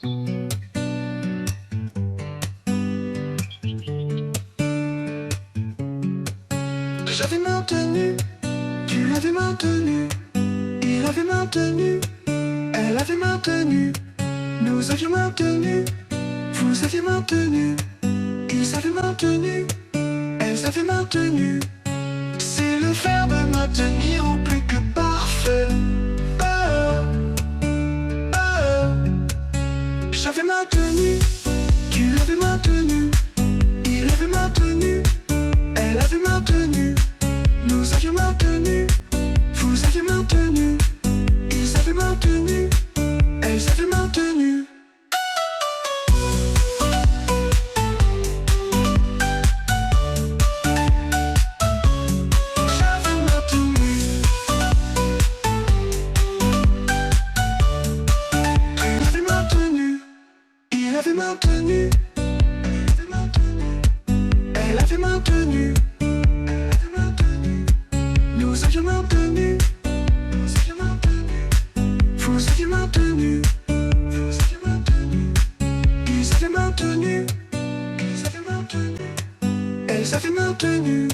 J'avais maintenu, tu l'avais maintenu, il avait maintenu, elle avait maintenu, nous avions maintenu, vous aviez maintenu, ils avaient maintenu, elles avaient maintenu. C'est le verbe maintenir au plus que parfait. J'avais maintenu, tu l'avais maintenu, il avait maintenu, elle avait maintenu, nous avions maintenu, vous aviez maintenu, ils avaient maintenu, elles avaient maintenu. J'avais maintenu, tu l'avais maintenu, il avait maintenu, elle avait maintenu, nous avions maintenu, vous aviez maintenu, ils avaient maintenu, elles avaient maintenu.